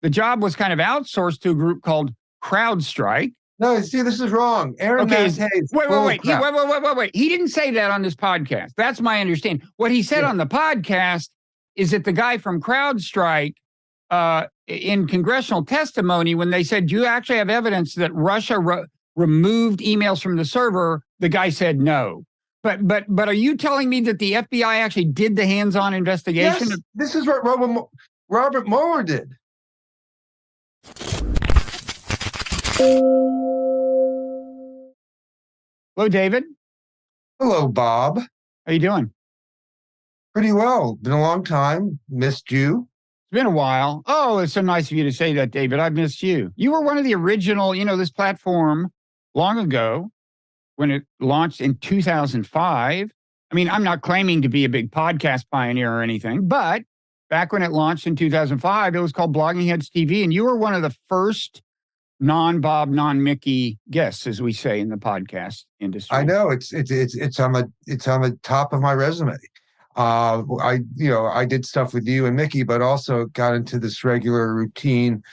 the job was kind of outsourced to a group called CrowdStrike. No, see, this is wrong. Aaron Mattei is wait. He didn't say that on this podcast. That's my understanding. What he said on the podcast is that the guy from CrowdStrike, in congressional testimony, when they said, do you actually have evidence that Russia removed emails from the server? The guy said no. But are you telling me that the FBI actually did the hands-on investigation? Yes, this is what Robert Mueller did. Hello, David. Hello, Bob. How you doing? Pretty well. Been a long time. Missed you. It's been a while. Oh, it's so nice of you to say that, David. I've missed you. You were one of the original, this platform long ago when it launched in 2005. I mean, I'm not claiming to be a big podcast pioneer or anything, but back when it launched in 2005, it was called Bloggingheads TV, and you were one of the first non-Bob, non-Mickey guests, as we say in the podcast industry. I know it's on the top of my resume. I did stuff with you and Mickey, but also got into this regular routine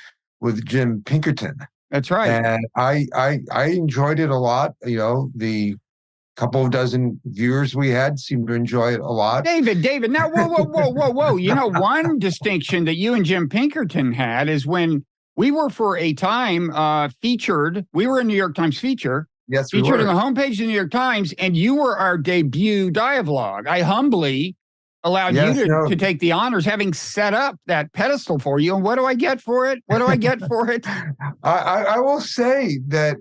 with Jim Pinkerton. That's right. And I enjoyed it a lot. The couple of dozen viewers we had seemed to enjoy it a lot. David, now, whoa. One distinction that you and Jim Pinkerton had is when we were for a time featured, we were in New York Times feature. Yes, featured on the homepage of the New York Times, and you were our debut dialogue. I humbly allowed you to take the honors, having set up that pedestal for you. And what do I get for it? I will say that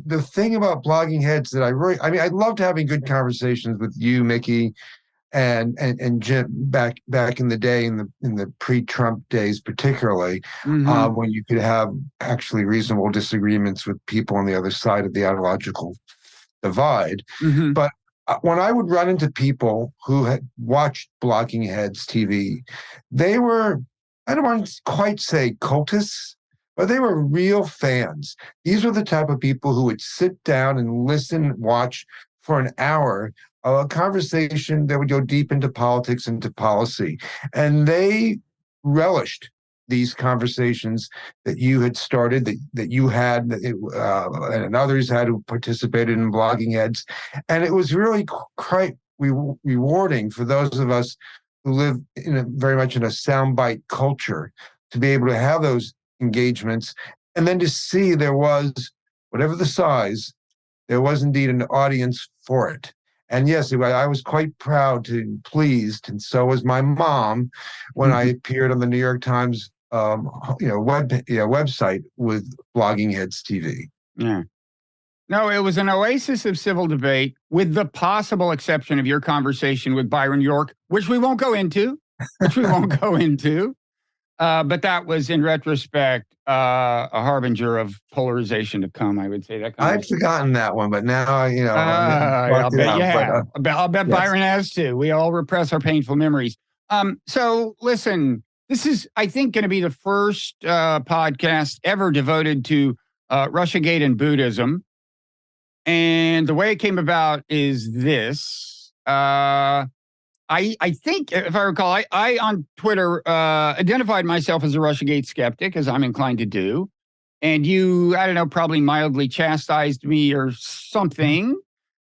the thing about Bloggingheads that I loved having good conversations with you, Mickey, and Jim back in the day, in the pre-Trump days, particularly, when you could have actually reasonable disagreements with people on the other side of the ideological divide. But when I would run into people who had watched Bloggingheads TV, they were, I don't want to quite say cultists, but they were real fans. These were the type of people who would sit down and listen, watch for an hour a conversation that would go deep into politics, into policy. And they relished these conversations that you had started, that you had, and others had who participated in Bloggingheads. And it was really quite rewarding for those of us who live very much in a soundbite culture to be able to have those engagements, and then to see there was, whatever the size, there was indeed an audience for it. And yes, I was quite proud and pleased, and so was my mom when I appeared on the New York Times, website with Bloggingheads TV. Yeah. No, it was an oasis of civil debate, with the possible exception of your conversation with Byron York, which we won't go into. But that was, in retrospect, a harbinger of polarization to come, I would say. That I'd forgotten that one, but now, I'll bet you have. I'll bet Byron has too. We all repress our painful memories. So listen, this is, I think, going to be the first podcast ever devoted to Russiagate and Buddhism. And the way it came about is this. I think, if I recall, I on Twitter identified myself as a Russiagate skeptic, as I'm inclined to do. And you, I don't know, probably mildly chastised me or something.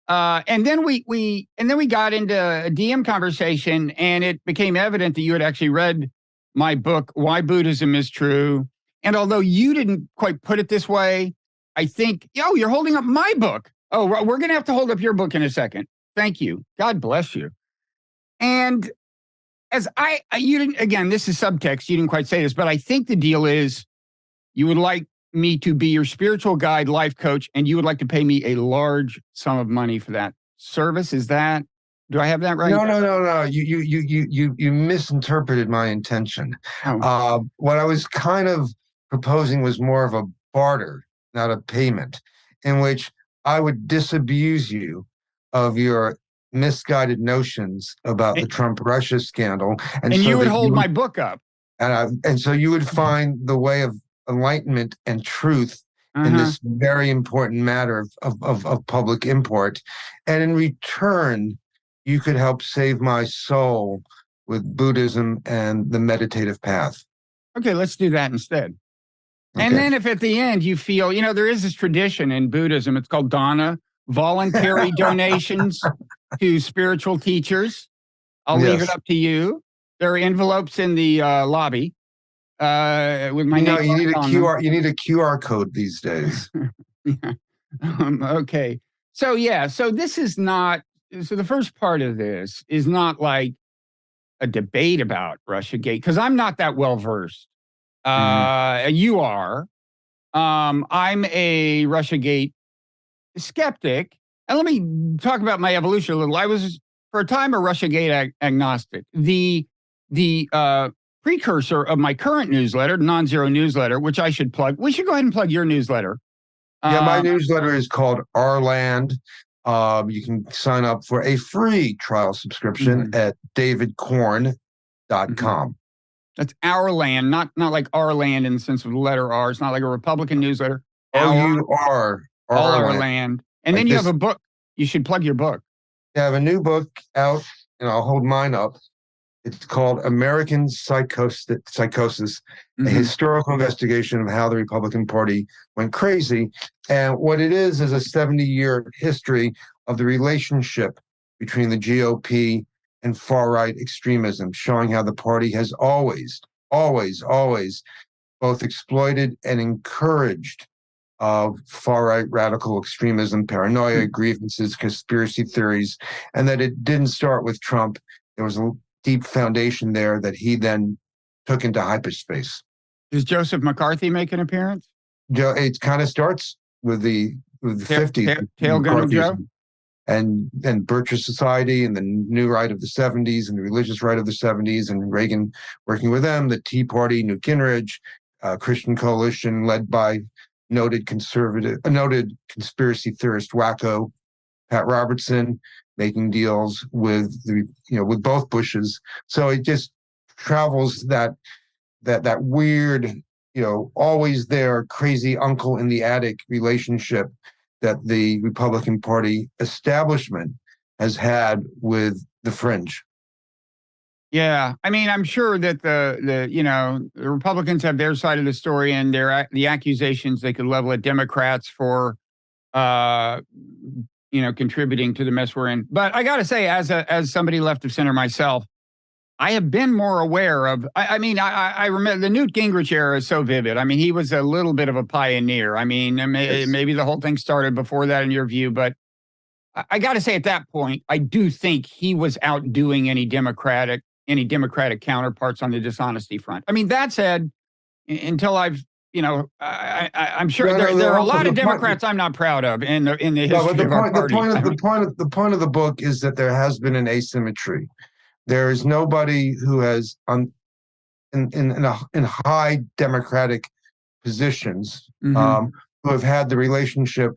And then we got into a DM conversation, and it became evident that you had actually read my book, Why Buddhism is True. And although you didn't quite put it this way, I think, you're holding up my book. Oh, we're going to have to hold up your book in a second. Thank you. God bless you. And as you didn't, again, this is subtext. You didn't quite say this, but I think the deal is you would like me to be your spiritual guide, life coach, and you would like to pay me a large sum of money for that service. Do I have that right? No. You misinterpreted my intention. What I was kind of proposing was more of a barter, not a payment, in which I would disabuse you of your misguided notions about the Trump-Russia scandal. And so you would hold my book up. And so you would find the way of enlightenment and truth in this very important matter of public import. And in return, you could help save my soul with Buddhism and the meditative path. Okay, let's do that instead. And then if at the end you feel, there is this tradition in Buddhism, it's called dana, voluntary donations to spiritual teachers. I'll leave it up to you. There are envelopes in the lobby with my name. You need a QR code these days. Yeah. Okay. So this is not. So the first part of this is not like a debate about Russiagate, because I'm not that well versed. You are. I'm a Russiagate skeptic. And let me talk about my evolution a little. I was, for a time, a Russiagate agnostic. The precursor of my current newsletter, Nonzero newsletter, which I should plug. We should go ahead and plug your newsletter. My newsletter is called Our Land. You can sign up for a free trial subscription at davidcorn.com. That's Our Land, not like Our Land in the sense of the letter R. It's not like a Republican newsletter. Our Land. And then you have a book. You should plug your book. I have a new book out, and I'll hold mine up. It's called American Psychosis, a historical investigation of how the Republican Party went crazy. And what it is a 70-year history of the relationship between the GOP and far-right extremism, showing how the party has always both exploited and encouraged far-right radical extremism, paranoia, grievances, conspiracy theories, and that it didn't start with Trump. There was a deep foundation there that he then took into hyperspace. Does Joseph McCarthy make an appearance? It kind of starts with the 50s. Tail Gunner Joe? And Bircher Society and the New Right of the 70s and the Religious Right of the 70s and Reagan working with them, the Tea Party, Newt Gingrich, Christian coalition led by noted conspiracy theorist wacko Pat Robertson, making deals with with both Bushes. So it just travels that weird, always there crazy uncle in the attic relationship that the Republican Party establishment has had with the fringe. Yeah, I mean, I'm sure that the Republicans have their side of the story, and the accusations they could level at Democrats for contributing to the mess we're in. But I got to say, as somebody left of center myself, I have been more aware of. I remember the Newt Gingrich era is so vivid. I mean, he was a little bit of a pioneer. I mean, maybe the whole thing started before that in your view, but I got to say, at that point, I do think he was outdoing any Democratic counterparts on the dishonesty front. I mean, that said, until I'm sure there are a lot of Democrats I'm not proud of in the history of our party. The point of the book is that there has been an asymmetry. There is nobody who has in high Democratic positions who have had the relationship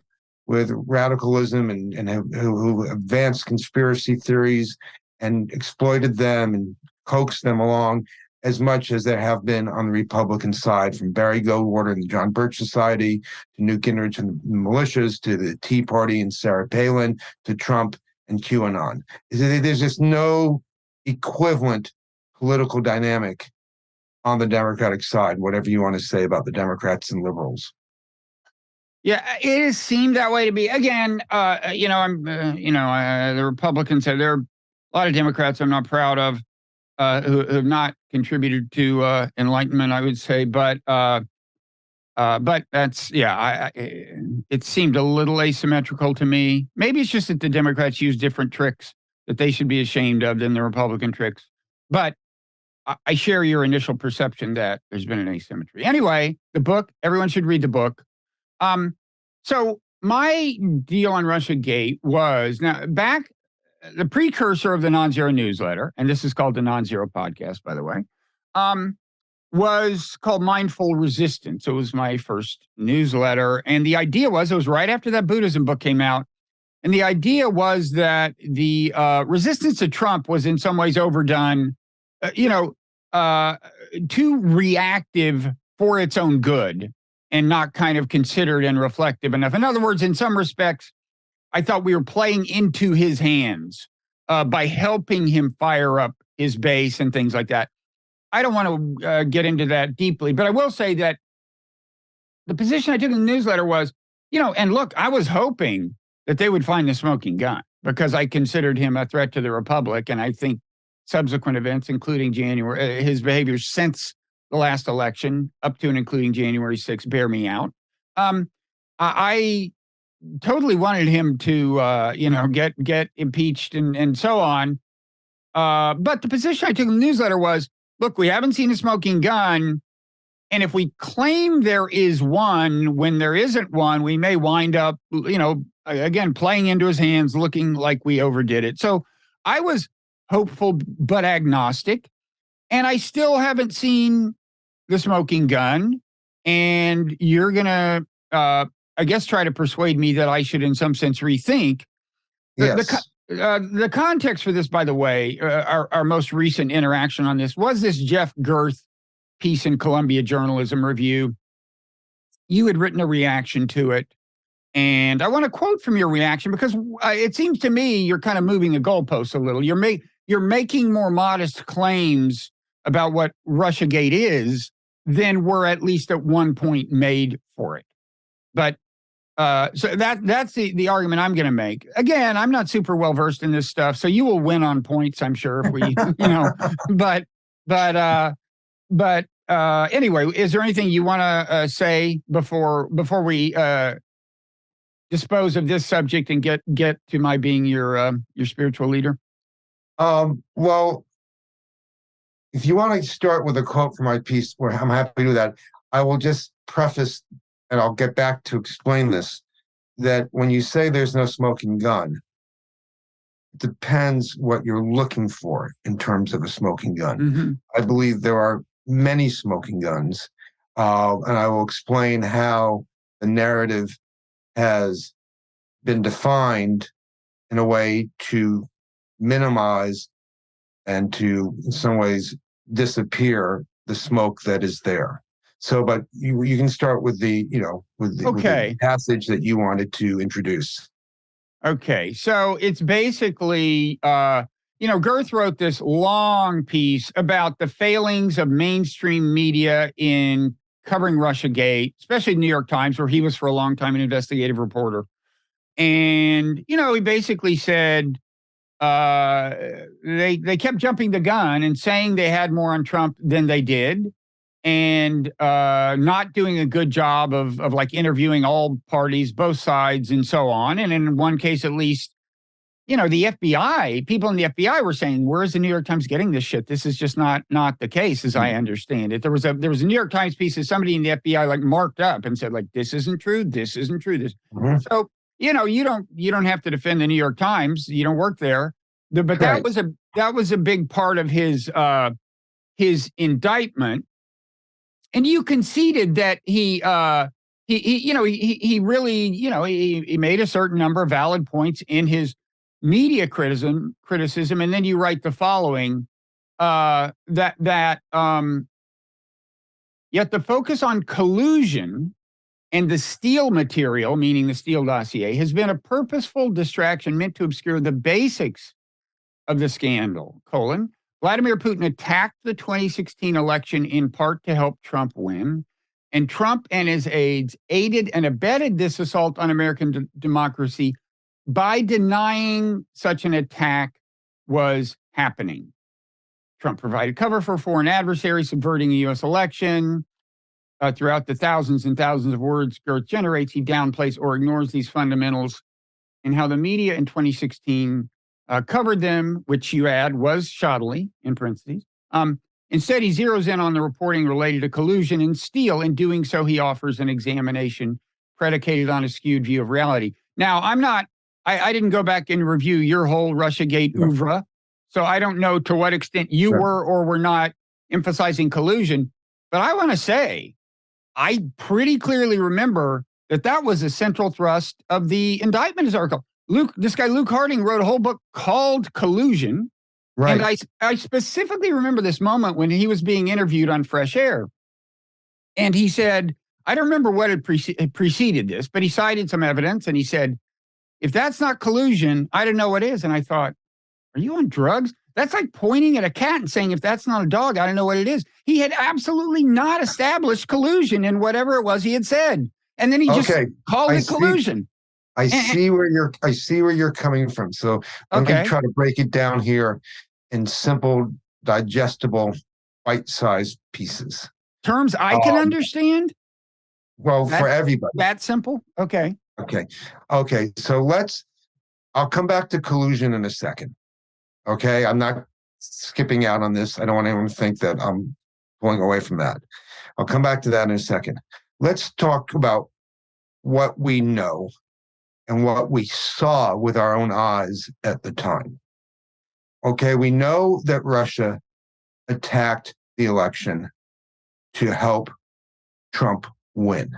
with radicalism and who advanced conspiracy theories and exploited them and coaxed them along as much as there have been on the Republican side, from Barry Goldwater and the John Birch Society to Newt Gingrich and the militias to the Tea Party and Sarah Palin to Trump and QAnon. There's just no equivalent political dynamic on the Democratic side, whatever you want to say about the Democrats and liberals. Yeah, it has seemed that way to be. Again, the Republicans there are a lot of Democrats I'm not proud of who have not contributed to enlightenment, I would say, but that's it seemed a little asymmetrical to me. Maybe it's just that the Democrats use different tricks that they should be ashamed of than the Republican tricks. But I share your initial perception that there's been an asymmetry. Anyway, the book, everyone should read the book. So my deal on Russiagate was, now back, the precursor of the Nonzero newsletter, and this is called the Nonzero podcast, by the way, was called Mindful Resistance. It was my first newsletter. And the idea was, it was right after that Buddhism book came out. And the idea was that the resistance to Trump was in some ways overdone, too reactive for its own good and not kind of considered and reflective enough. In other words, in some respects, I thought we were playing into his hands by helping him fire up his base and things like that. I don't want to get into that deeply, but I will say that the position I took in the newsletter was, and look, I was hoping that they would find the smoking gun because I considered him a threat to the republic. And I think subsequent events, including January, his behavior since the last election up to and including January 6th, bear me out. I totally wanted him to, get impeached and so on. But the position I took in the newsletter was, look, we haven't seen a smoking gun. And if we claim there is one when there isn't one, we may wind up, again, playing into his hands, looking like we overdid it. So I was hopeful but agnostic. And I still haven't seen the smoking gun. And you're going to, I guess, try to persuade me that I should, in some sense, rethink. Yes. The context for this, by the way, our most recent interaction on this was this Jeff Girth piece in Columbia Journalism Review. You had written a reaction to it. And I want to quote from your reaction because it seems to me you're kind of moving the goalposts a little. You're making more modest claims about what Russiagate is than were at least at one point made for it. But so that's the argument I'm going to make. Again, I'm not super well versed in this stuff, so you will win on points, I'm sure, if we, But anyway, is there anything you want to say before we dispose of this subject and get to my being your spiritual leader? Well, if you want to start with a quote from my piece, where I'm happy to do that, I will just preface, and I'll get back to explain this, that when you say there's no smoking gun, it depends what you're looking for in terms of a smoking gun. Mm-hmm. I believe there are many smoking guns, and I will explain how the narrative has been defined in a way to minimize and to, in some ways, disappear the smoke that is there. So, but you can start with the with the passage that you wanted to introduce. Okay, so it's basically, Girth wrote this long piece about the failings of mainstream media in covering Russiagate, especially the New York Times, where he was for a long time an investigative reporter. And, he basically said they kept jumping the gun and saying they had more on Trump than they did, and not doing a good job of like interviewing all parties, both sides, and so on. And in one case, at least, the FBI, people in the FBI were saying, where's the New York Times getting this shit? This is just not the case, as I understand it. There was a New York Times piece that somebody in the FBI like marked up and said, like, this isn't true. This isn't true. This. Mm-hmm. So, you don't have to defend the New York Times. You don't work there. But that was a big part of his indictment. And you conceded that he really, he made a certain number of valid points in his media criticism, and then you write the following: yet the focus on collusion and the Steele material, meaning the Steele dossier, has been a purposeful distraction meant to obscure the basics of the scandal. Vladimir Putin attacked the 2016 election in part to help Trump win, and Trump and his aides aided and abetted this assault on American democracy by denying such an attack was happening. Trump provided cover for foreign adversaries subverting the U.S. election. Throughout the thousands and thousands of words Girth generates, he downplays or ignores these fundamentals and how the media in 2016 covered them, which you add was shoddily, in parentheses. Instead, he zeroes in on the reporting related to collusion and Steele. In doing so, he offers an examination predicated on a skewed view of reality. Now, I didn't go back and review your whole Russiagate oeuvre, so I don't know to what extent you were or were not emphasizing collusion. But I want to say, I pretty clearly remember that was a central thrust of the indictment article. This guy, Luke Harding, wrote a whole book called Collusion. Right. And I specifically remember this moment when he was being interviewed on Fresh Air. And he said, I don't remember what had preceded this, but he cited some evidence and he said, if that's not collusion, I don't know what is. And I thought, are you on drugs? That's like pointing at a cat and saying, if that's not a dog, I don't know what it is. he had absolutely not established collusion in whatever it was he had said. And then he just called it collusion. I see where you're coming from. So let me try to break it down here in simple, digestible, bite-sized pieces. Terms I can understand? Well, for everybody. That simple? Okay. So I'll come back to collusion in a second. Okay. I'm not skipping out on this. I don't want anyone to think that I'm pulling away from that. I'll come back to that in a second. Let's talk about what we know and what we saw with our own eyes at the time. Okay, we know that Russia attacked the election to help Trump win.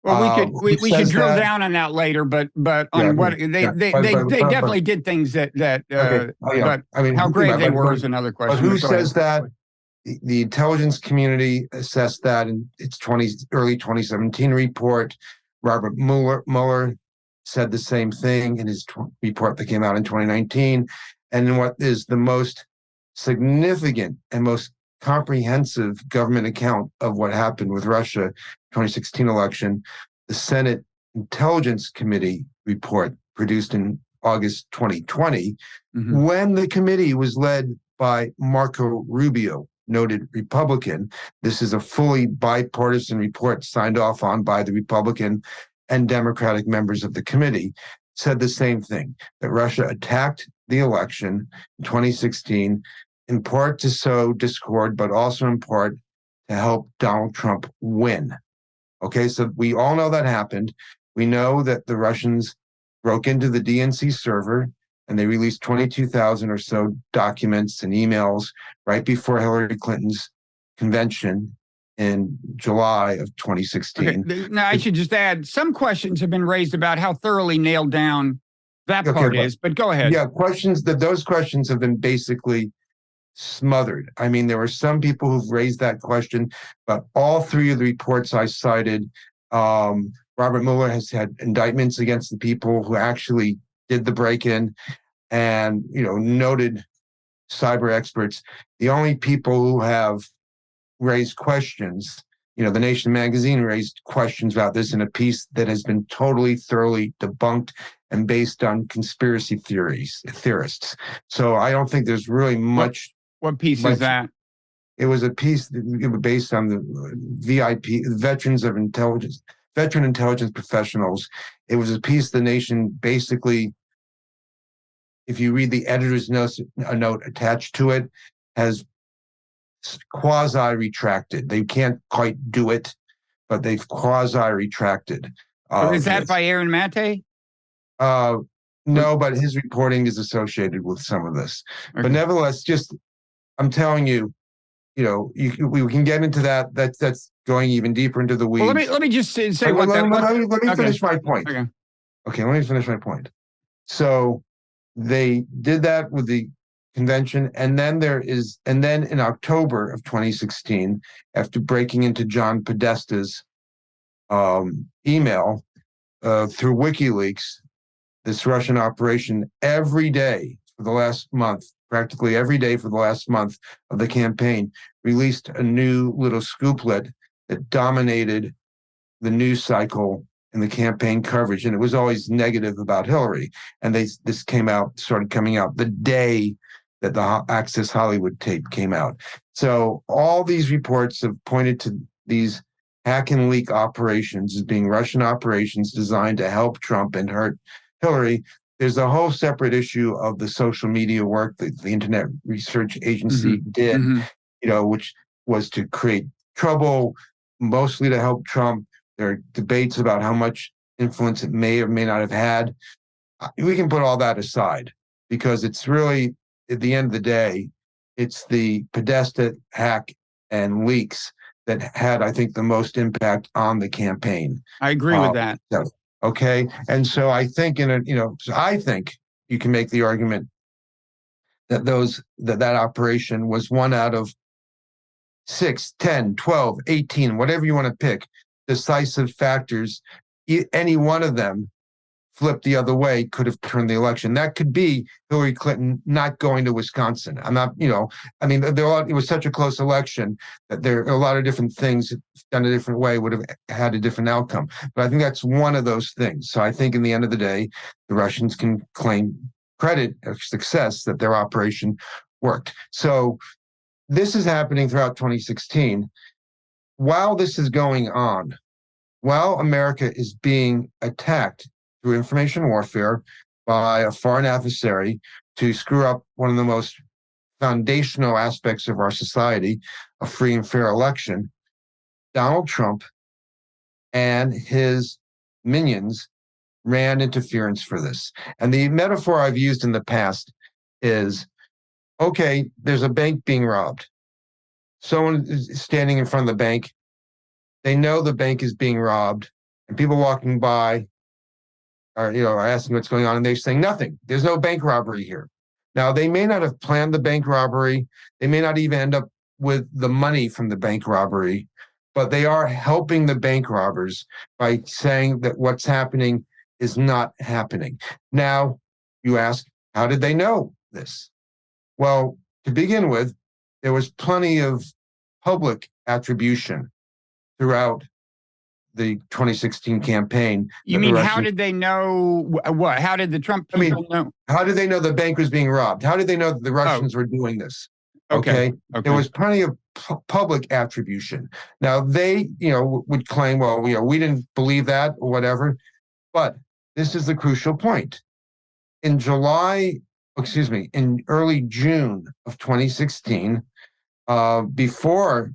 Well, we should drill down on that later, but on what they definitely did things that but I mean, how great they were is another question. But who says that? The intelligence community assessed that in its early 2017 report. Robert Mueller said the same thing in his report that came out in 2019. And in what is the most significant and most comprehensive government account of what happened with Russia 2016 election, the Senate Intelligence Committee report produced in August 2020, when the committee was led by Marco Rubio, noted Republican. This is a fully bipartisan report signed off on by the Republican and Democratic members of the committee, said the same thing, that Russia attacked the election in 2016, in part to sow discord, but also in part to help Donald Trump win. Okay, so we all know that happened. We know that the Russians broke into the DNC server and they released 22,000 or so documents and emails right before Hillary Clinton's convention in July of 2016. Okay. Now, I should just add, some questions have been raised about how thoroughly nailed down that part is, but go ahead. Yeah, those questions have been basically smothered. I mean, there were some people who've raised that question, but all three of the reports I cited, Robert Mueller has had indictments against the people who actually did the break-in, and noted cyber experts. The only people who have raised questions, The Nation magazine raised questions about this in a piece that has been totally, thoroughly debunked and based on conspiracy theorists. So I don't think there's really much. What piece is that? It was a piece based on the veteran intelligence professionals. It was a piece The Nation basically, if you read the editor's note attached to it, has quasi-retracted. They can't quite do it, but they've quasi-retracted. Is that by Aaron Mate? No, but his reporting is associated with some of this. Okay. But nevertheless, I'm telling you, we can get into that. That's going even deeper into the weeds. Well, let me just say let me finish my point. Okay, let me finish my point. So they did that with the convention, and then in October of 2016, after breaking into John Podesta's email through WikiLeaks, this Russian operation every day for the last month, practically every day for the last month of the campaign, released a new little scooplet that dominated the news cycle in the campaign coverage. And it was always negative about Hillary. And this started coming out the day that the Access Hollywood tape came out. So all these reports have pointed to these hack and leak operations as being Russian operations designed to help Trump and hurt Hillary. There's a whole separate issue of the social media work that the Internet Research Agency did, which was to create trouble, mostly to help Trump. There are debates about how much influence it may or may not have had. We can put all that aside because it's really, at the end of the day, it's the Podesta hack and leaks that had, I think, the most impact on the campaign. I agree with that. Okay. And so I think I think you can make the argument that that operation was one out of 6, 10, 12, 18, whatever you want to pick, decisive factors, any one of them flipped the other way could have turned the election. That could be Hillary Clinton not going to Wisconsin. I'm not, I mean, it was such a close election that there are a lot of different things done a different way would have had a different outcome. But I think that's one of those things. So I think in the end of the day, the Russians can claim credit or success that their operation worked. So this is happening throughout 2016. While this is going on, while America is being attacked through information warfare by a foreign adversary to screw up one of the most foundational aspects of our society, a free and fair election, Donald Trump and his minions ran interference for this. And the metaphor I've used in the past is, okay, there's a bank being robbed. Someone is standing in front of the bank. They know the bank is being robbed, and people walking by are asking what's going on, and they're saying nothing. There's no bank robbery here. Now, they may not have planned the bank robbery. They may not even end up with the money from the bank robbery, but they are helping the bank robbers by saying that what's happening is not happening. Now, you ask, how did they know this? Well, to begin with, there was plenty of public attribution throughout the 2016 campaign. You mean, how did they know what? How did the Trump people know? How did they know the bank was being robbed? How did they know that the Russians were doing this? Okay. There was plenty of public attribution. Now, they, would claim, well, we didn't believe that or whatever. But this is the crucial point. In early June of 2016, before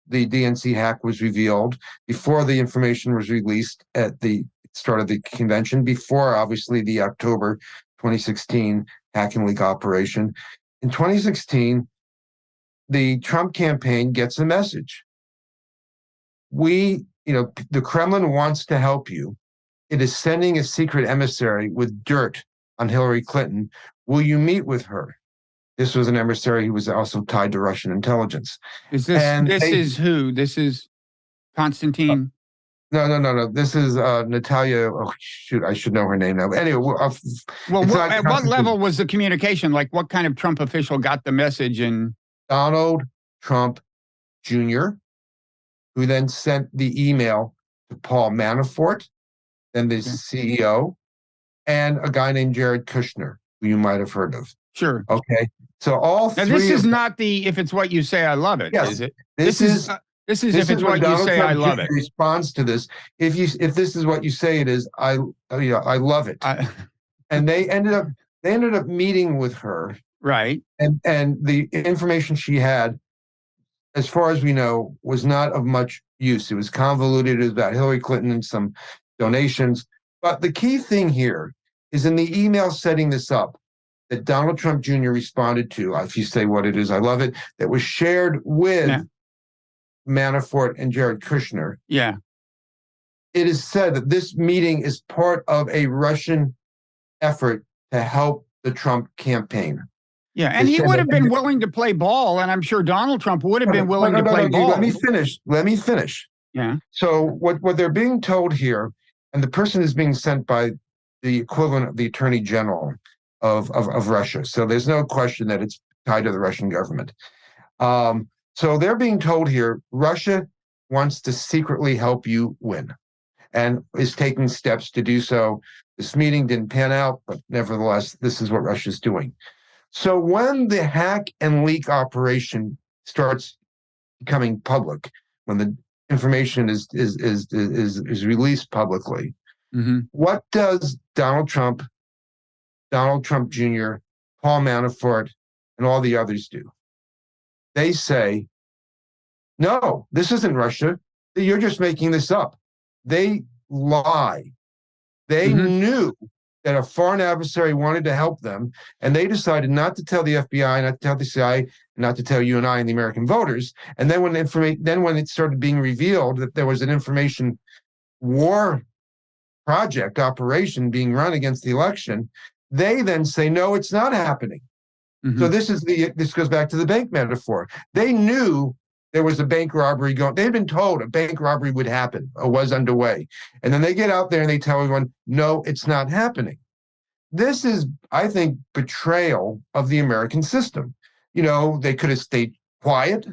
the DNC hack was revealed, before the information was released at the start of the convention, before obviously the October 2016 hack and leak operation. In 2016, the Trump campaign gets a message. The Kremlin wants to help you. It is sending a secret emissary with dirt on Hillary Clinton. Will you meet with her? This was an emissary who was also tied to Russian intelligence. Is this who? This is Konstantin? No. This is Natalia. Oh, shoot, I should know her name now. But anyway, at what level was the communication? Like, what kind of Trump official got the message? And Donald Trump Jr., who then sent the email to Paul Manafort, then the CEO, and a guy named Jared Kushner, who you might have heard of. Sure. Okay. So all three. And this is not the "if it's what you say, I love it," is it? This is if it's what you say, I love it. Responds to this. If this is what you say it is, I love it. And they ended up meeting with her. Right. And the information she had, as far as we know, was not of much use. It was convoluted. It was about Hillary Clinton and some donations. But the key thing here is in the email setting this up that Donald Trump Jr. responded to, if you say what it is, I love it, that was shared with Manafort and Jared Kushner. Yeah. It is said that this meeting is part of a Russian effort to help the Trump campaign. Yeah, and he would have been willing to play ball, and I'm sure Donald Trump would have been willing to play ball. Let me finish. Yeah. So what they're being told here, and the person is being sent by the equivalent of the Attorney General of Russia. So there's no question that it's tied to the Russian government. So they're being told here, Russia wants to secretly help you win and is taking steps to do so. This meeting didn't pan out, but nevertheless, this is what Russia's doing. So when the hack and leak operation starts becoming public, when the information is released publicly, what does Donald Trump Jr., Paul Manafort, and all the others do? They say, no, this isn't Russia. You're just making this up. They lie. They knew that a foreign adversary wanted to help them, and they decided not to tell the FBI, not to tell the CIA, not to tell you and I and the American voters. And then when it started being revealed that there was an information war project operation being run against the election, they then say, no, it's not happening. So this goes back to the bank metaphor. They knew there was a bank robbery going. They had been told a bank robbery would happen or was underway. And then they get out there and they tell everyone, no, it's not happening. This is, I think, betrayal of the American system. They could have stayed quiet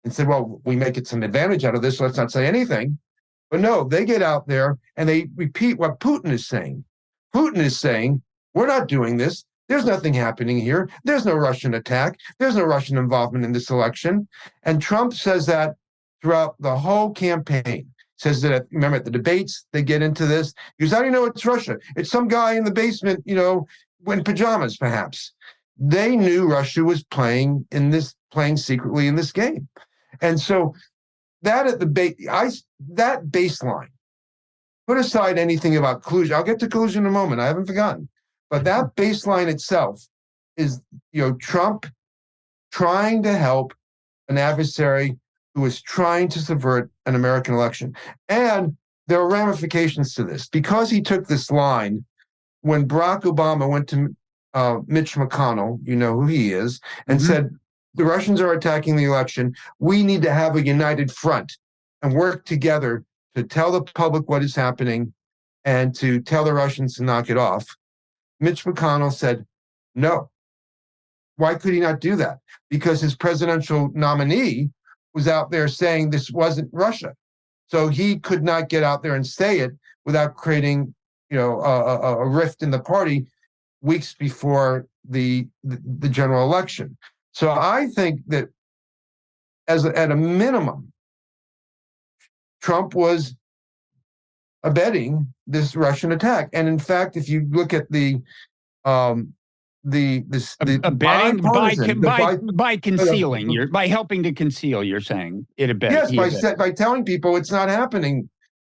and said, well, we may get some advantage out of this, so let's not say anything. But no, they get out there and they repeat what Putin is saying. Putin is saying, we're not doing this. There's nothing happening here. There's no Russian attack. There's no Russian involvement in this election. And Trump says that throughout the whole campaign. Says that, remember, at the debates, they get into this. He goes, how do you know it's Russia? It's some guy in the basement, in pajamas, perhaps. They knew Russia was playing secretly in this game. And so that that baseline, put aside anything about collusion. I'll get to collusion in a moment. I haven't forgotten. But that baseline itself is, Trump trying to help an adversary who is trying to subvert an American election. And there are ramifications to this. Because he took this line, when Barack Obama went to Mitch McConnell, you know who he is, and said, the Russians are attacking the election. We need to have a united front and work together to tell the public what is happening and to tell the Russians to knock it off. Mitch McConnell said, no. Why could he not do that? Because his presidential nominee was out there saying this wasn't Russia. So he could not get out there and say it without creating, a rift in the party weeks before the general election. So I think that at a minimum, Trump was abetting this Russian attack. And in fact, if you look at by concealing, by helping to conceal, you're saying it abetted. Yes, by telling people it's not happening,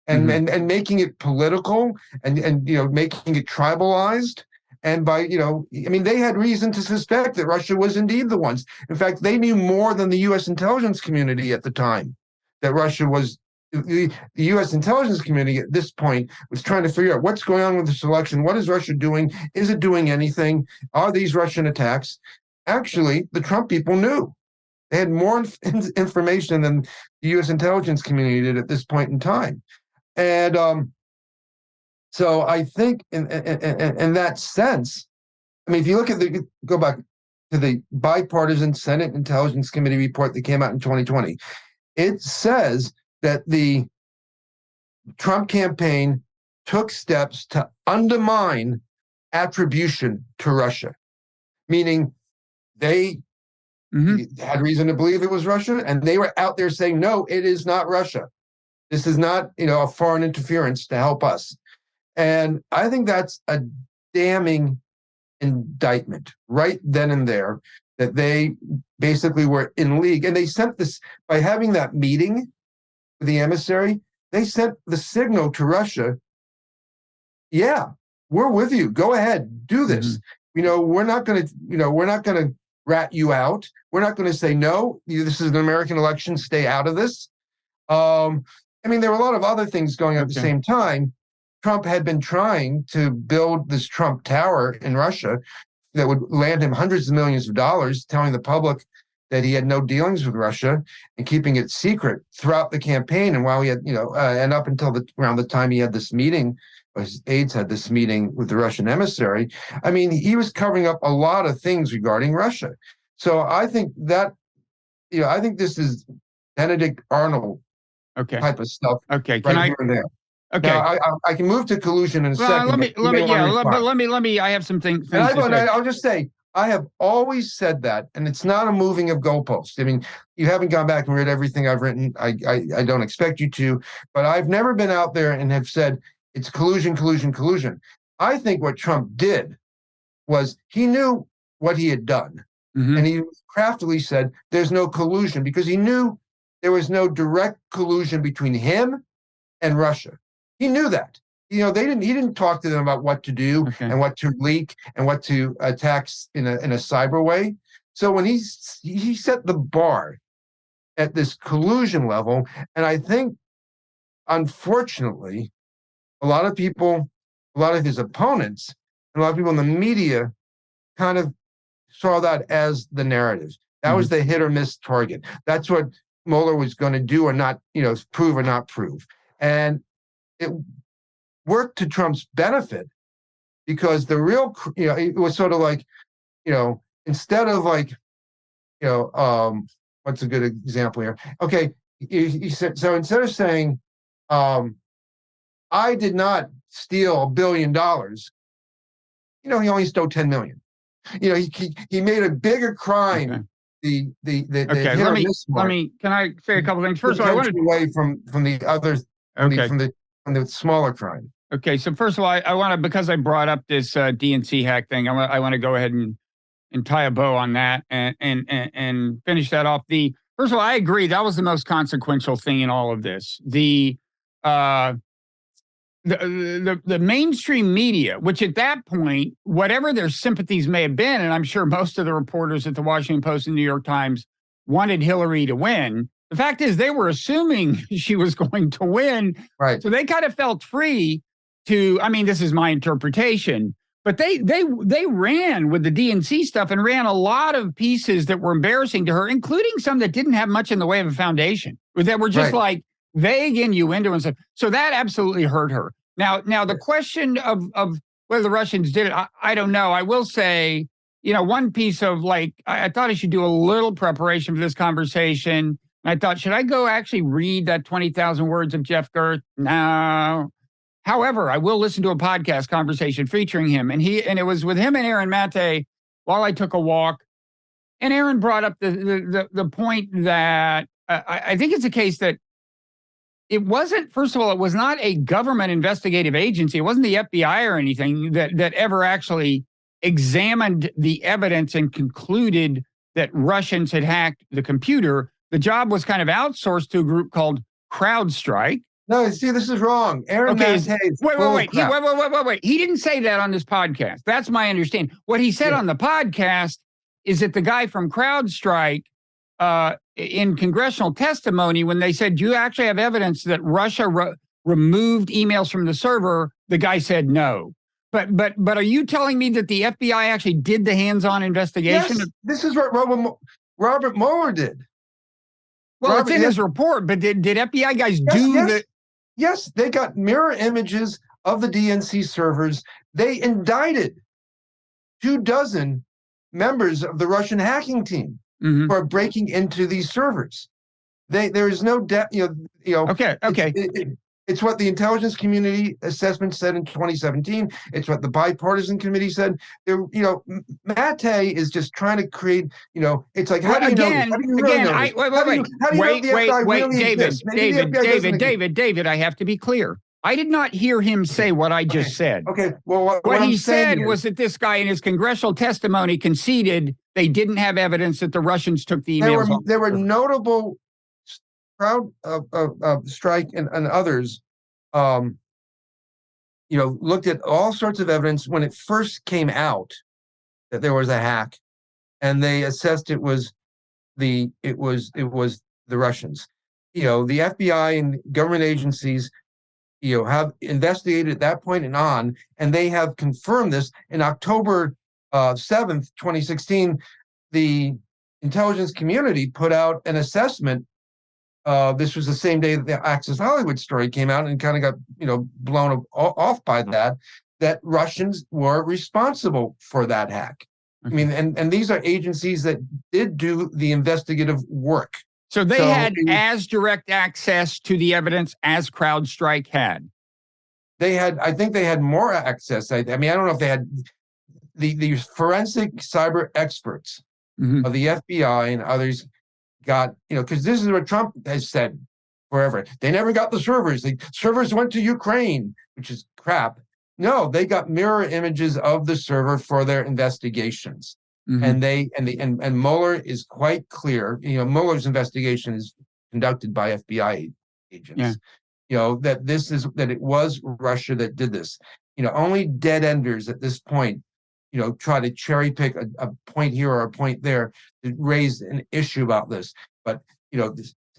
and making it political, and making it tribalized. And by, they had reason to suspect that Russia was indeed the ones. In fact, they knew more than the U.S. intelligence community at the time, that Russia was, the U.S. intelligence community at this point was trying to figure out what's going on with this election. What is Russia doing? Is it doing anything? Are these Russian attacks? Actually, the Trump people knew. They had more information than the U.S. intelligence community did at this point in time. And so I think in that sense, if you look at go back to the bipartisan Senate Intelligence Committee report that came out in 2020, it says that the Trump campaign took steps to undermine attribution to Russia, meaning they had reason to believe it was Russia, and they were out there saying, no, it is not Russia. This is not, a foreign interference to help us. And I think that's a damning indictment right then and there, that they basically were in league. And they sent this, by having that meeting with the emissary, they sent the signal to Russia, yeah, we're with you. Go ahead, do this. We're not going to rat you out. We're not going to say, no, this is an American election, stay out of this. There were a lot of other things going on at the same time. Trump had been trying to build this Trump Tower in Russia that would land him hundreds of millions of dollars, telling the public that he had no dealings with Russia and keeping it secret throughout the campaign. And while he had, and up until around the time he had this meeting, his aides had this meeting with the Russian emissary, he was covering up a lot of things regarding Russia. So I think that, I think this is Benedict Arnold type of stuff. Okay. Here and there. Okay. Now, I can move to collusion in a second. Let me. I have some things. I'll just say, I have always said that, and it's not a moving of goalposts. You haven't gone back and read everything I've written. I don't expect you to, but I've never been out there and have said it's collusion, collusion, collusion. I think what Trump did was he knew what he had done, and he craftily said there's no collusion because he knew there was no direct collusion between him and Russia. He knew that. He didn't talk to them about what to do and what to leak and what to attack in a cyber way. So when he set the bar at this collusion level, and I think, unfortunately, a lot of his opponents, and a lot of people in the media kind of saw that as the narrative. That was the hit or miss target. That's what Mueller was going to do or not, prove or not prove. And it worked to Trump's benefit because the real, it was sort of like, instead of like, what's a good example here? Okay, he said, so instead of saying, I did not steal $1 billion, he only stole 10 million. He made a bigger crime. Okay. Okay, can I say a couple things? First of all, I want to away from the others, from the smaller crime. Okay, so first of all, I want to, because I brought up this DNC hack thing, I want to go ahead and tie a bow on that and finish that off. First of all, I agree that was the most consequential thing in all of this. The mainstream media, which at that point, whatever their sympathies may have been, and I'm sure most of the reporters at the Washington Post and New York Times wanted Hillary to win. The fact is they were assuming she was going to win. Right. So they kind of felt free to, this is my interpretation, but they ran with the DNC stuff and ran a lot of pieces that were embarrassing to her, including some that didn't have much in the way of a foundation, that were just like vague innuendo and stuff. So that absolutely hurt her. Now the question of whether the Russians did it, I don't know. I will say, one piece of I thought I should do a little preparation for this conversation. I thought, should I go actually read that 20,000 words of Jeff Gerth? No. However, I will listen to a podcast conversation featuring him. And it was with him and Aaron Mate while I took a walk. And Aaron brought up the point that I think it's a case that it wasn't, first of all, it was not a government investigative agency. It wasn't the FBI or anything that ever actually examined the evidence and concluded that Russians had hacked the computer. The job was kind of outsourced to a group called CrowdStrike. No, see, this is wrong. Aaron Mate. Wait. He didn't say that on this podcast. That's my understanding. What he said on the podcast is that the guy from CrowdStrike, in congressional testimony, when they said, do you actually have evidence that Russia removed emails from the server? The guy said no. But are you telling me that the FBI actually did the hands-on investigation? Yes, this is what Robert Mueller did. Well, it's in his report, but did FBI guys do the... Yes, they got mirror images of the DNC servers. They indicted 24 members of the Russian hacking team for breaking into these servers. There is no Okay. It's what the intelligence community assessment said in 2017. It's what the bipartisan committee said. Mate is just trying to create. It's like David, I have to be clear. I did not hear him say what I just said. Okay. Well, what he said was that this guy in his congressional testimony conceded they didn't have evidence that the Russians took the emails. There were notable CrowdStrike and others, looked at all sorts of evidence when it first came out that there was a hack, and they assessed it was the Russians. The FBI and government agencies, have investigated at that point and on, and they have confirmed this. In October 7th, 2016, the intelligence community put out an assessment. This was the same day that the Access Hollywood story came out and kind of got, blown off by that Russians were responsible for that hack. I mean, and these are agencies that did do the investigative work. So they had as direct access to the evidence as CrowdStrike had. I think they had more access. I don't know if they had the forensic cyber experts of the FBI and others got, because this is what Trump has said forever. They never got the servers. The servers went to Ukraine, which is crap. No, they got mirror images of the server for their investigations. And Mueller is quite clear. Mueller's investigation is conducted by FBI agents. That it was Russia that did this. Only dead enders at this point, try to cherry pick a point here or a point there to raise an issue about this. But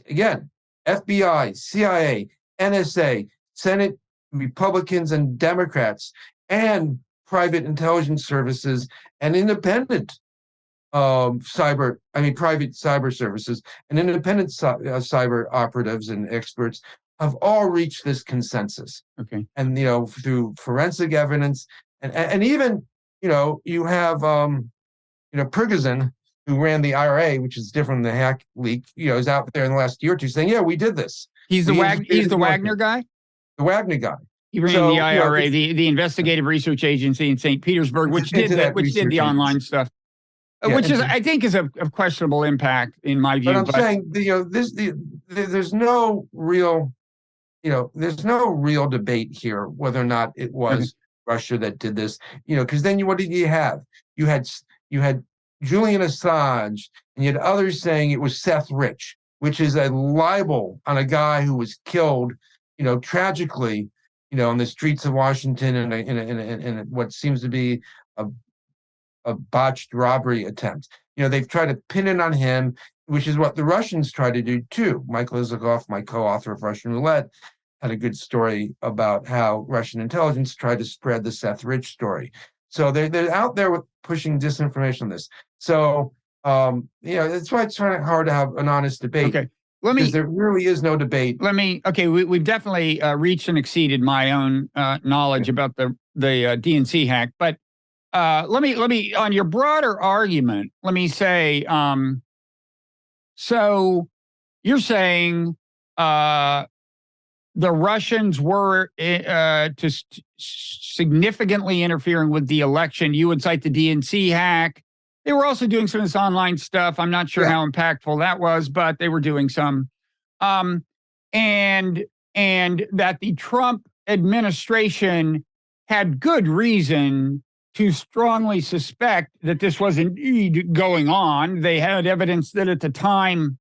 again, FBI, CIA, NSA, Senate Republicans and Democrats, and private intelligence services and independent private cyber services and independent cyber operatives and experts have all reached this consensus. Okay. And, through forensic evidence and even, you have, Prigozhin, who ran the IRA, which is different than the hack leak, is out there in the last year or two saying, yeah, we did this. He's the Wagner guy? The Wagner guy. He ran the IRA, the Investigative Research Agency in St. Petersburg, which did the online stuff. Which is, I think, is of questionable impact in my view. But I'm saying, there's no real, there's no real debate here whether or not it was Russia that did this. Because then what did you have? You had Julian Assange, and you had others saying it was Seth Rich, which is a libel on a guy who was killed, tragically, on the streets of Washington in what seems to be a botched robbery attempt. They've tried to pin it on him, which is what the Russians try to do too. Mike Lizakov, my co-author of Russian Roulette, had a good story about how Russian intelligence tried to spread the Seth Rich story. So they're out there with pushing disinformation on this. So that's why it's hard to have an honest debate. Okay. Because there really is no debate. We've definitely reached and exceeded my own knowledge about the DNC hack, but let me on your broader argument, let me say, so you're saying the Russians were significantly interfering with the election. You would cite the DNC hack. They were also doing some of this online stuff. I'm not sure how impactful that was, but they were doing some. And that the Trump administration had good reason to strongly suspect that this was indeed going on. They had evidence that at the time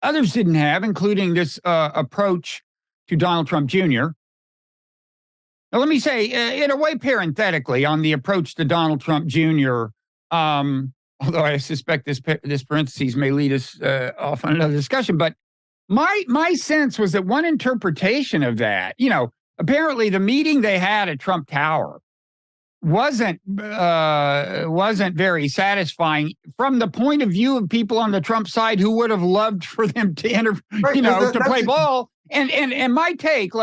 others didn't have, including this approach to Donald Trump Jr. Now, let me say, in a way, parenthetically, on the approach to Donald Trump Jr., although I suspect this parentheses may lead us off on another discussion, but my sense was that one interpretation of that, apparently the meeting they had at Trump Tower wasn't very satisfying from the point of view of people on the Trump side who would have loved for them to to play ball. And my take,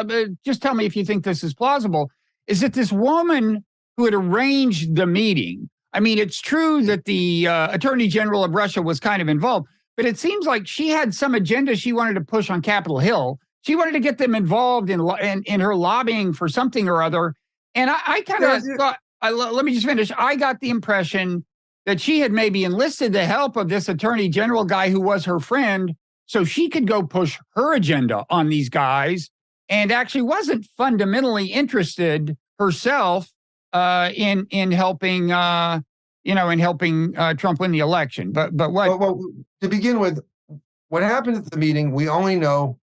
just tell me if you think this is plausible, is that this woman who had arranged the meeting, I mean, it's true that the Attorney General of Russia was kind of involved, but it seems like she had some agenda she wanted to push on Capitol Hill. She wanted to get them involved in her lobbying for something or other. And I kind of thought, let me just finish. I got the impression that she had maybe enlisted the help of this Attorney General guy who was her friend so she could go push her agenda on these guys, and actually wasn't fundamentally interested herself in helping Trump win the election. But what? Well, to begin with, what happened at the meeting, we only know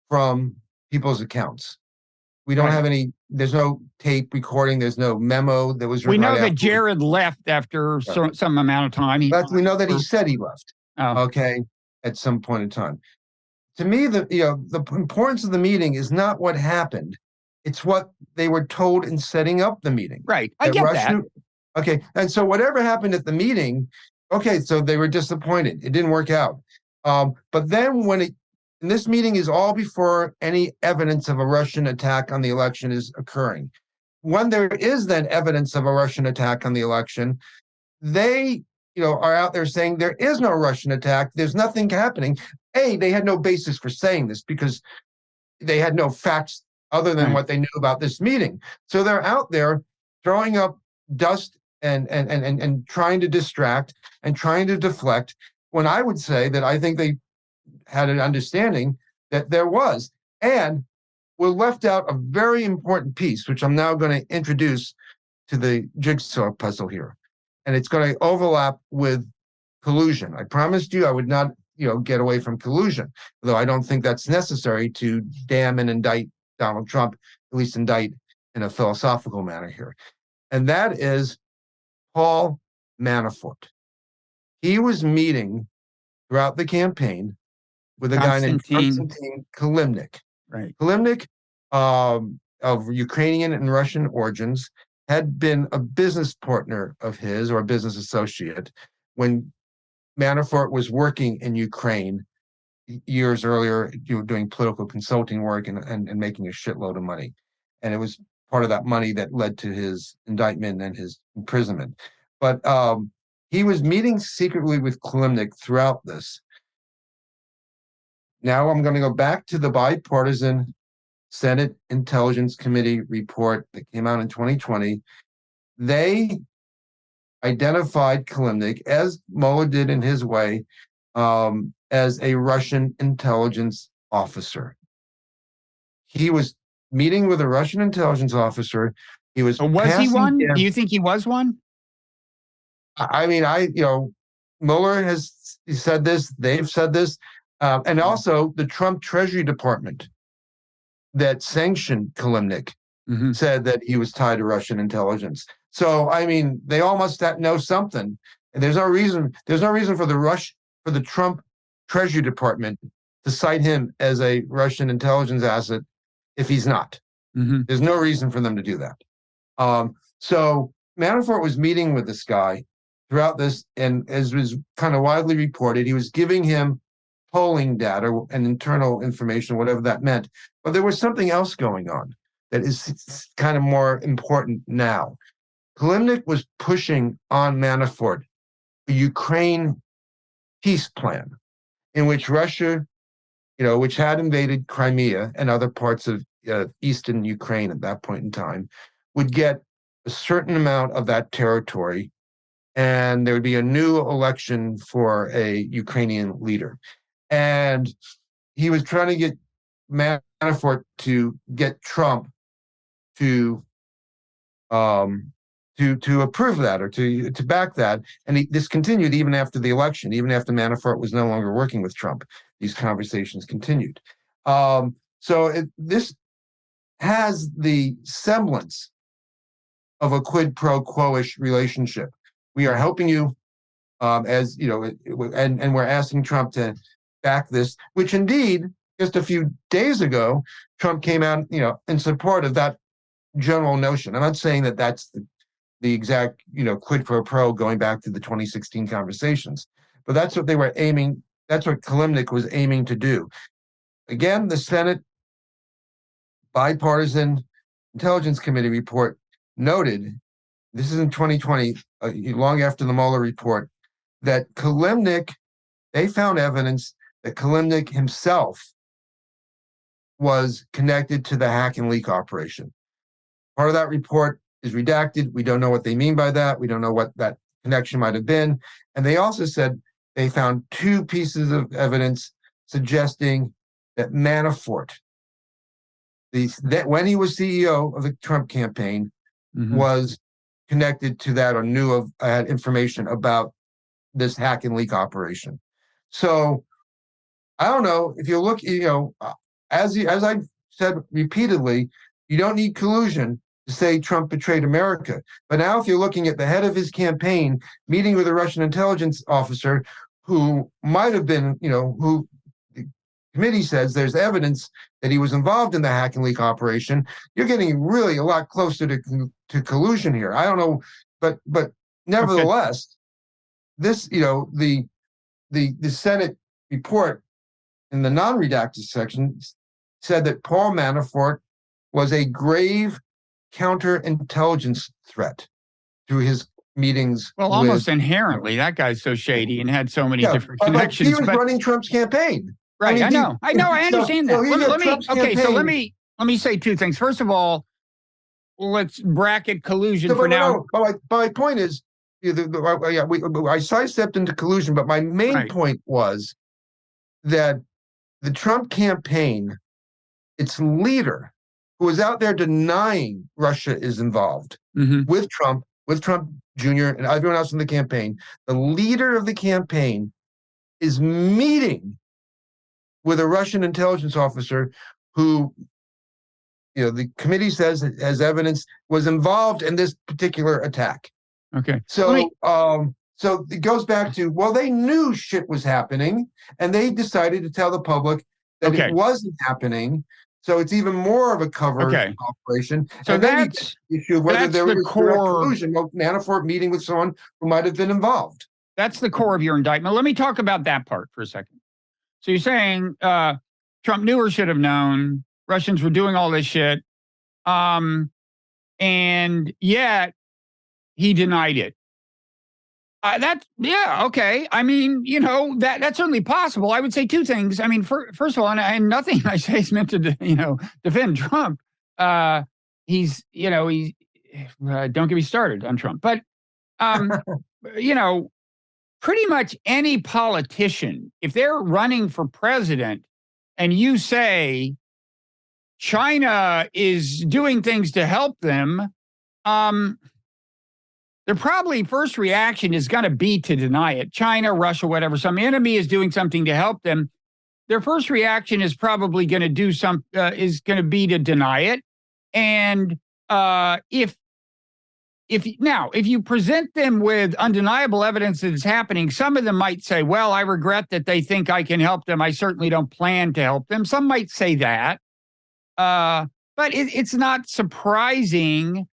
from people's accounts. We don't have any. There's no tape recording. There's no memo that was. We know that Jared left after some amount of time. We know that he said he left. Oh. Okay, at some point in time. To me, the importance of the meeting is not what happened; it's what they were told in setting up the meeting. Right, I get that. Okay, and so whatever happened at the meeting, okay, so they were disappointed. It didn't work out. But then and this meeting is all before any evidence of a Russian attack on the election is occurring. When there is then evidence of a Russian attack on the election, they are out there saying there is no Russian attack. There's nothing happening. They had no basis for saying this because they had no facts other than what they knew about this meeting. So they're out there throwing up dust and trying to distract and trying to deflect, when I would say that I think they had an understanding that there was, and we left out a very important piece, which I'm now going to introduce to the jigsaw puzzle here. And it's going to overlap with collusion. I promised you I would not, get away from collusion, though I don't think that's necessary to damn and indict Donald Trump, at least indict in a philosophical manner here. And that is Paul Manafort. He was meeting throughout the campaign with a guy named Konstantin Kilimnik. Right. Kilimnik, of Ukrainian and Russian origins, had been a business partner of his, or a business associate, when Manafort was working in Ukraine years earlier, doing political consulting work and making a shitload of money. And it was part of that money that led to his indictment and his imprisonment. But he was meeting secretly with Kalimnik throughout this. Now I'm going to go back to the bipartisan Senate Intelligence Committee report that came out in 2020. They identified Kalimnik, as Mueller did in his way, as a Russian intelligence officer. He was meeting with a Russian intelligence officer. He was he one? Do you think he was one? I mean, Mueller has said this. They've said this. And also the Trump Treasury Department that sanctioned Kalimnik said that he was tied to Russian intelligence. So, I mean, they all must know something. And there's no reason for the Trump Treasury Department to cite him as a Russian intelligence asset if he's not. There's no reason for them to do that. So Manafort was meeting with this guy throughout this, and as was kind of widely reported, he was giving him polling data and internal information, whatever that meant. But there was something else going on that is kind of more important now. Kalimnik was pushing on Manafort a Ukraine peace plan in which Russia, which had invaded Crimea and other parts of eastern Ukraine at that point in time, would get a certain amount of that territory, and there would be a new election for a Ukrainian leader. And he was trying to get Manafort to get Trump to approve that or to back that. And this continued even after the election, even after Manafort was no longer working with Trump. These conversations continued. This has the semblance of a quid pro quo-ish relationship. We are helping you, and we're asking Trump to back this, which indeed, just a few days ago, Trump came out, in support of that general notion. I'm not saying that that's the exact, quid pro quo going back to the 2016 conversations, but that's what they were aiming. That's what Kalimnik was aiming to do. Again, the Senate Bipartisan Intelligence Committee report noted, this is in 2020, long after the Mueller report, that Kalimnik, they found evidence that Kalimnik himself was connected to the hack and leak operation. Part of that report is redacted. We don't know what they mean by that. We don't know what that connection might have been. And they also said they found two pieces of evidence suggesting that Manafort, that when he was CEO of the Trump campaign, was connected to that or knew of had information about this hack and leak operation. So I don't know if you look, as I've said repeatedly, you don't need collusion to say Trump betrayed America. But now if you're looking at the head of his campaign meeting with a Russian intelligence officer who might have been, who the committee says there's evidence that he was involved in the hack and leak operation, you're getting really a lot closer to collusion here. I don't know, but nevertheless, this, the Senate report in the non-redacted section said that Paul Manafort was a grave counterintelligence threat through his meetings. Well, almost inherently, that guy's so shady and had so many different connections. He was running Trump's campaign. Right, I know, I understand that. Let me say two things. First of all, let's bracket collusion for now. My point is, I sidestepped into collusion, but my main point was that the Trump campaign, its leader, who was out there denying Russia is involved with Trump Jr. and everyone else in the campaign, the leader of the campaign is meeting with a Russian intelligence officer who, the committee says has evidence was involved in this particular attack. Okay. So, so it goes back to, well, they knew shit was happening and they decided to tell the public that it wasn't happening. So it's even more of a cover operation. So and that's the issue of whether there was core collusion. Manafort meeting with someone who might have been involved. That's the core of your indictment. Let me talk about that part for a second. So you're saying Trump knew or should have known Russians were doing all this shit, and yet he denied it. Okay. I mean, that's certainly possible. I would say two things. I mean, first of all, and nothing I say is meant to, defend Trump. Don't get me started on Trump. But, pretty much any politician, if they're running for president and you say China is doing things to help them, their probably first reaction is going to be to deny it. China, Russia, whatever, some enemy is doing something to help them. Their first reaction is probably going to be to deny it. And if you present them with undeniable evidence that it's happening, some of them might say, well, I regret that they think I can help them. I certainly don't plan to help them. Some might say that. But it's not surprising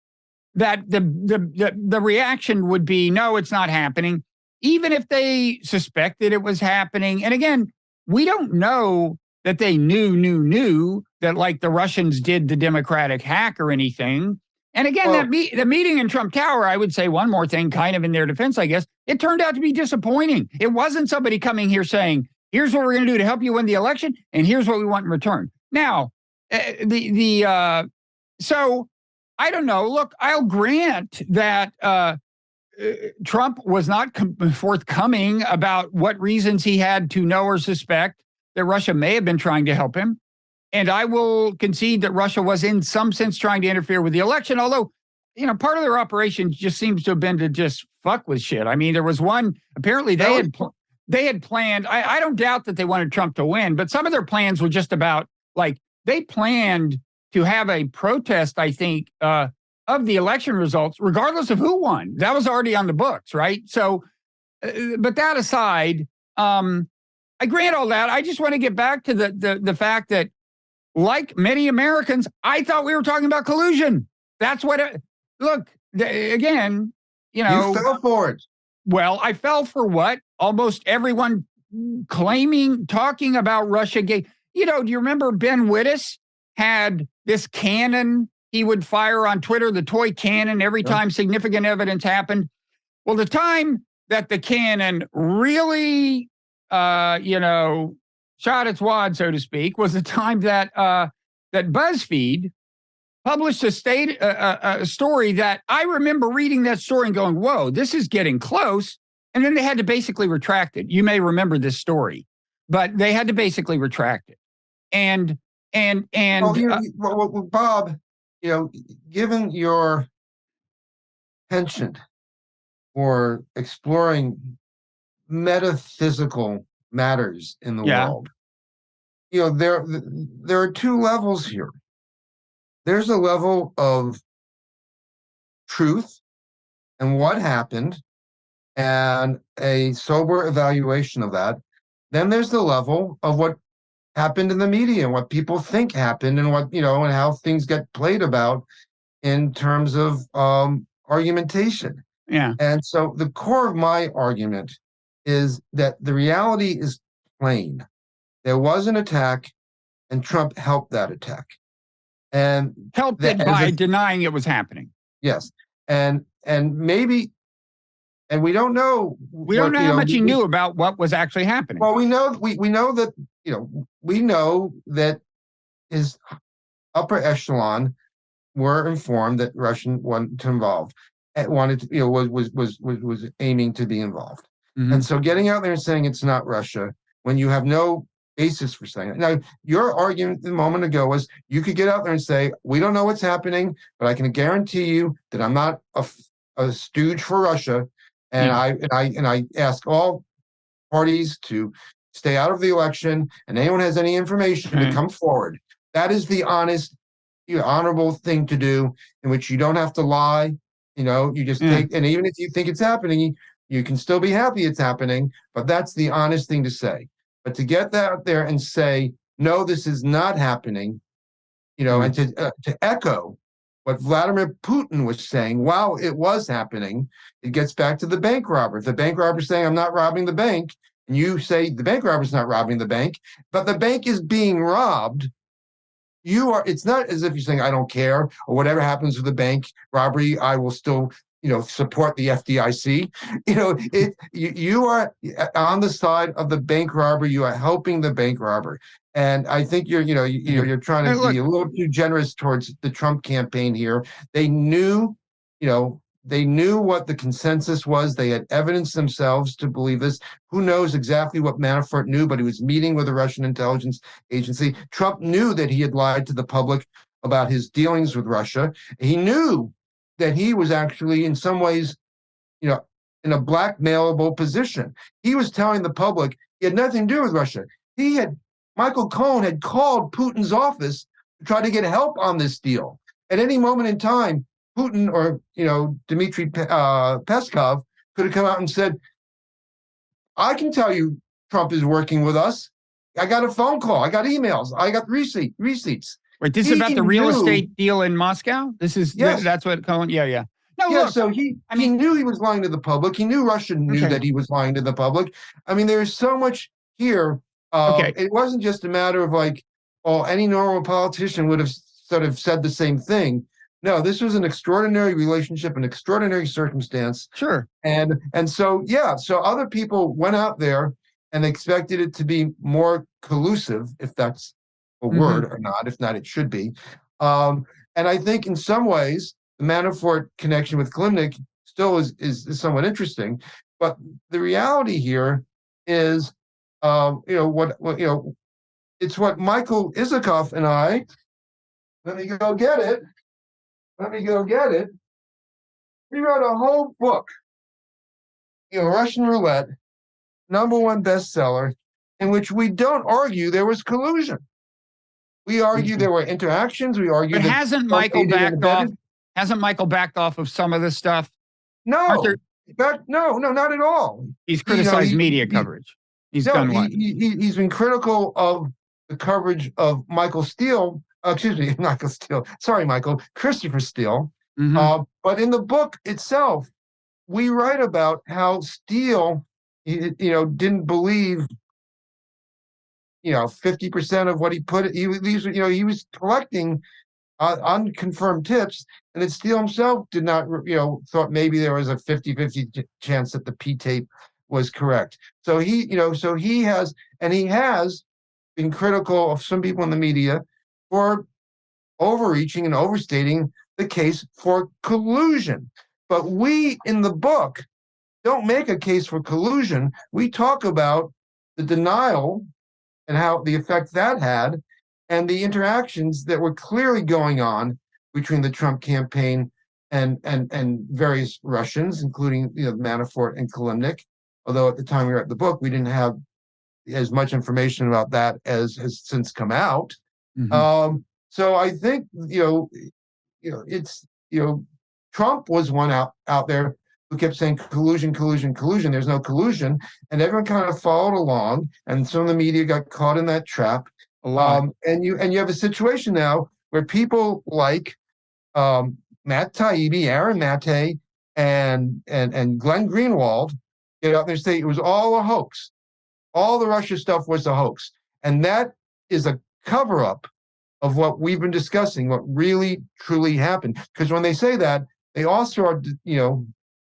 that the reaction would be, no, it's not happening, even if they suspected it was happening. And again, we don't know that they knew that, like, the Russians did the Democratic hack or anything. And again, the meeting in Trump Tower, I would say one more thing, kind of in their defense, I guess, it turned out to be disappointing. It wasn't somebody coming here saying, here's what we're going to do to help you win the election, and here's what we want in return. Now, so I don't know. Look, I'll grant that Trump was not forthcoming about what reasons he had to know or suspect that Russia may have been trying to help him. And I will concede that Russia was in some sense trying to interfere with the election, although, part of their operation just seems to have been to just fuck with shit. I mean, there was one, apparently they had planned, I don't doubt that they wanted Trump to win, but some of their plans were just about, like, they planned to have a protest, I think, of the election results, regardless of who won. That was already on the books, right? So, but that aside, I grant all that. I just want to get back to the fact that, like many Americans, I thought we were talking about collusion. That's what again, you fell for it. Well, I fell for what? Almost everyone talking about Russiagate. Do you remember Ben Wittes had this cannon he would fire on Twitter, the toy cannon, every time significant evidence happened? Well, the time that the cannon really, shot its wad, so to speak, was the time that BuzzFeed published a story that I remember reading that story and going, whoa, this is getting close. And then they had to basically retract it. You may remember this story, but they had to basically retract it. And Bob, given your penchant for exploring metaphysical matters in the world, there are two levels here. There's a level of truth and what happened and a sober evaluation of that. Then there's the level of what happened in the media and what people think happened and what, and how things get played about in terms of argumentation. Yeah. And so the core of my argument is that the reality is plain. There was an attack, and Trump helped that attack. And helped it by denying it was happening. Yes. And maybe, and we don't know. We don't know how much he knew about what was actually happening. Well, we know that, we know that his upper echelon were informed that Russian wanted to was aiming to be involved. Mm-hmm. And so getting out there and saying it's not Russia when you have no basis for saying it. Now, your argument a moment ago was you could get out there and say, we don't know what's happening, but I can guarantee you that I'm not a stooge for Russia. And I ask all parties to stay out of the election, and anyone has any information to come forward. That is the honest, honorable thing to do, in which you don't have to lie. You just take, and even if you think it's happening, you can still be happy it's happening, but that's the honest thing to say. But to get that out there and say, no, this is not happening, and to echo what Vladimir Putin was saying while it was happening. It gets back to the bank robber. If the bank robber saying, I'm not robbing the bank, and you say the bank robber's not robbing the bank, but the bank is being robbed, it's not as if you're saying, I don't care, or whatever happens with the bank robbery, I will still, support the FDIC. You are on the side of the bank robber. You are helping the bank robber. And I think you're trying to be a little too generous towards the Trump campaign here. They knew what the consensus was. They had evidence themselves to believe this. Who knows exactly what Manafort knew, but he was meeting with the Russian intelligence agency. Trump knew that he had lied to the public about his dealings with Russia. He knew that he was actually, in some ways, in a blackmailable position. He was telling the public he had nothing to do with Russia. Michael Cohen had called Putin's office to try to get help on this deal. At any moment in time, Putin or Dmitry Peskov could have come out and said, I can tell you Trump is working with us. I got a phone call. I got emails. I got receipts. Wait, this is about the real estate deal in Moscow? That's what Cohen, yeah. No, look, so he knew he was lying to the public. He knew Russia knew that he was lying to the public. I mean, there's so much here. It wasn't just a matter of any normal politician would have sort of said the same thing. No, this was an extraordinary relationship, an extraordinary circumstance. Sure. And so other people went out there and expected it to be more collusive, if that's a word or not. If not, it should be. And I think in some ways, the Manafort connection with Klimnik still is somewhat interesting. But the reality here is, it's what Michael Isikoff and I, let me go get it. We wrote a whole book, Russian Roulette, #1 bestseller, in which we don't argue there was collusion. We argue there were interactions. We argue. But hasn't Michael backed off? Hasn't Michael backed off of some of this stuff? No, no, not at all. He's criticized media coverage. He's done what? He's been critical of the coverage of Michael Steele. Michael Steele. Sorry, Michael. Christopher Steele. But in the book itself, we write about how Steele, didn't believe, 50% of what he put. He was collecting unconfirmed tips, and that Steele himself did not, thought maybe there was a 50-50 chance that the P tape was correct. So he has been critical of some people in the media for overreaching and overstating the case for collusion. But we, in the book, don't make a case for collusion. We talk about the denial and how the effect that had, and the interactions that were clearly going on between the Trump campaign and various Russians, including Manafort and Klimnik. Although at the time we wrote the book, we didn't have as much information about that as has since come out. So I think Trump was one out there who kept saying collusion. There's no collusion, and everyone kind of followed along, and some of the media got caught in that trap. And you have a situation now where people like Matt Taibbi, Aaron Mate, and Glenn Greenwald get out there and say it was all a hoax. All the Russia stuff was a hoax, and that is a cover-up of what we've been discussing, what really truly happened. Because when they say that, they also are,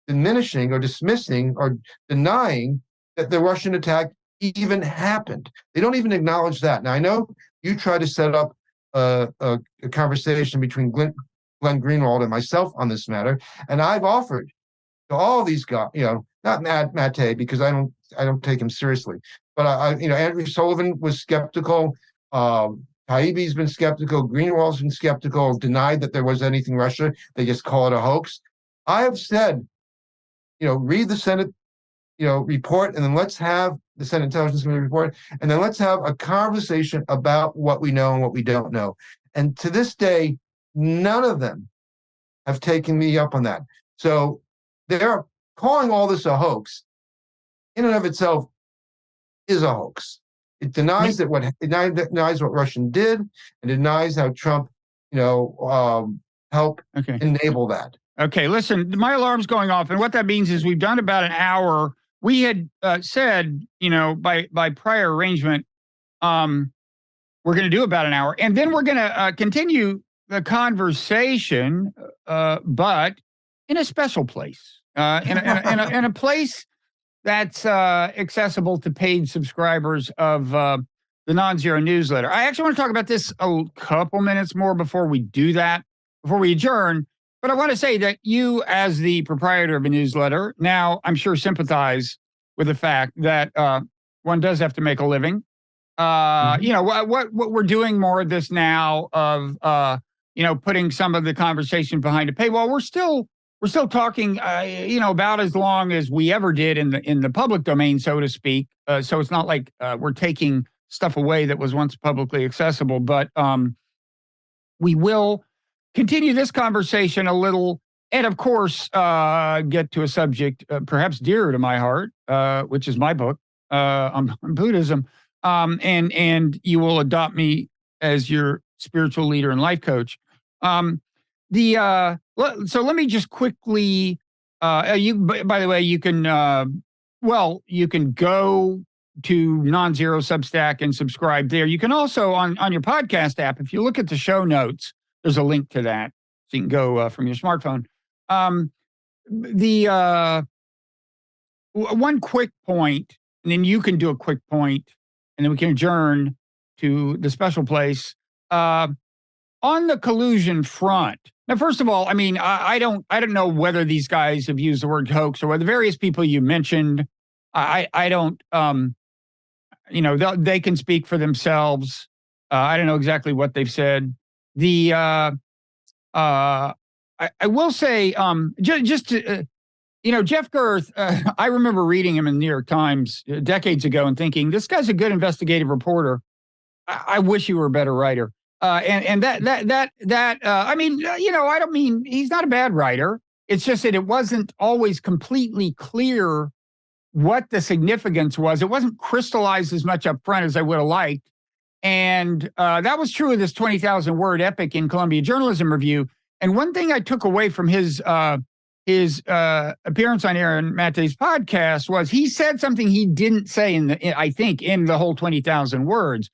diminishing or dismissing or denying that the Russian attack even happened. They don't even acknowledge that. Now, I know you try to set up a conversation between Glenn Greenwald and myself on this matter, and I've offered to all these guys, not Mate, because I don't take him seriously, but Andrew Sullivan was skeptical. Taibbi's been skeptical. Greenwald's been skeptical, denied that there was anything Russia. They just call it a hoax. I have said, read the Senate, report, and then let's have the Senate Intelligence Committee report, and then let's have a conversation about what we know and what we don't know. And to this day, none of them have taken me up on that. So they're calling all this a hoax. In and of itself, is a hoax. It denies denies what Russia did, and denies how Trump, help enable that. Okay, listen, my alarm's going off, and what that means is we've done about an hour. We had said, by prior arrangement, we're going to do about an hour, and then we're going to continue the conversation, but in a special place, in a place that's accessible to paid subscribers of the Nonzero newsletter. I actually want to talk about this a couple minutes more before we do that, before we adjourn. But I want to say that you, as the proprietor of a newsletter, now I'm sure sympathize with the fact that one does have to make a living. What we're doing more of this now of putting some of the conversation behind a paywall. We're still talking about as long as we ever did in the public domain, so to speak. So it's not like we're taking stuff away that was once publicly accessible, but we will continue this conversation a little, and of course get to a subject perhaps dearer to my heart, which is my book on Buddhism. And you will adopt me as your spiritual leader and life coach. So let me just quickly, by the way, you can go to Nonzero Substack and subscribe there. You can also on your podcast app, if you look at the show notes, there's a link to that. So you can go from your smartphone. One quick point, and then you can do a quick point, and then we can adjourn to the special place. On the collusion front. Now, first of all, I mean, I don't know whether these guys have used the word hoax or whether the various people you mentioned, I don't, they can speak for themselves. I don't know exactly what they've said. I will say, just to, Jeff Gerth, I remember reading him in the New York Times decades ago and thinking, this guy's a good investigative reporter. I wish he were a better writer. I don't mean he's not a bad writer. It's just that it wasn't always completely clear what the significance was. It wasn't crystallized as much up front as I would have liked. And that was true of this 20,000 word epic in Columbia Journalism Review. And one thing I took away from his appearance on Aaron Mate's podcast was he said something he didn't say in the whole 20,000 words,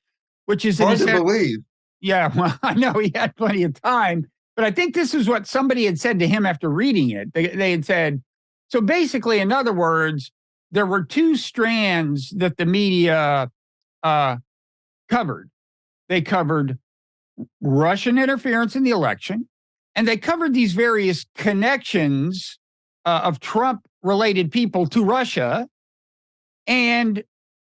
which is hard to believe. Yeah, well, I know he had plenty of time, but I think this is what somebody had said to him after reading it. They had said, so basically, in other words, there were two strands that the media covered. They covered Russian interference in the election, and they covered these various connections of Trump-related people to Russia. And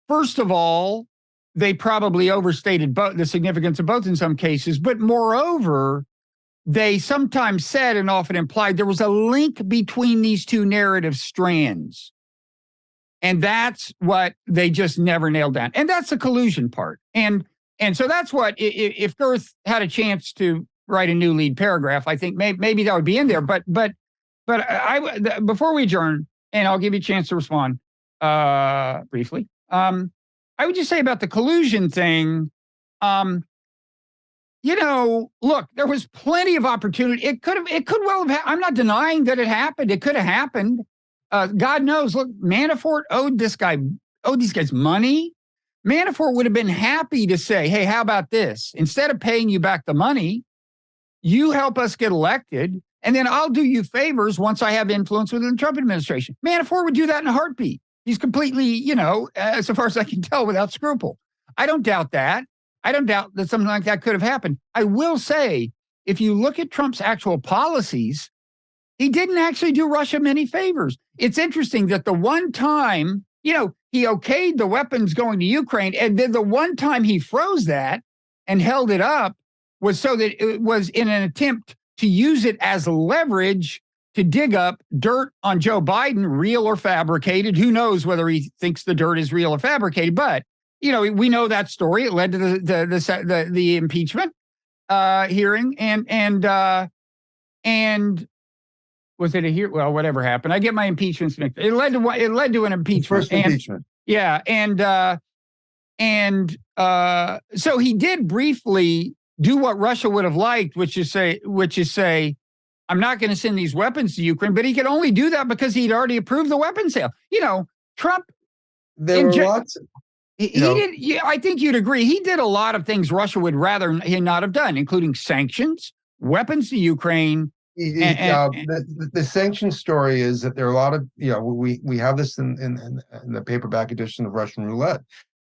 first of all, they probably overstated the significance of both in some cases. But moreover, they sometimes said and often implied there was a link between these two narrative strands. And that's what they just never nailed down. And that's the collusion part. And so that's what, if Gerth had a chance to write a new lead paragraph, I think maybe that would be in there. But before we adjourn, and I'll give you a chance to respond briefly, I would just say about the collusion thing, look, there was plenty of opportunity. It could well have happened. I'm not denying that it happened. It could have happened. God knows, look, Manafort owed these guys money. Manafort would have been happy to say, hey, how about this? Instead of paying you back the money, you help us get elected, and then I'll do you favors once I have influence within the Trump administration. Manafort would do that in a heartbeat. He's completely, so far as I can tell, without scruple. I don't doubt that. I don't doubt that something like that could have happened. I will say, if you look at Trump's actual policies, he didn't actually do Russia many favors. It's interesting that the one time, he okayed the weapons going to Ukraine, and then the one time he froze that and held it up was so that it was in an attempt to use it as leverage to dig up dirt on Joe Biden, real or fabricated. Who knows whether he thinks the dirt is real or fabricated? But we know that story. It led to the impeachment hearing, and was it a hearing? Well, whatever happened, I get my impeachments mixed. It led to an impeachment. First impeachment. Yeah, and so he did briefly do what Russia would have liked, which is say, I'm not going to send these weapons to Ukraine, but he could only do that because he'd already approved the weapon sale. Trump. There were lots. He did. Yeah, I think you'd agree. He did a lot of things Russia would rather he not have done, including sanctions, weapons to Ukraine. The sanction story is that there are a lot of, we have this in the paperback edition of Russian Roulette.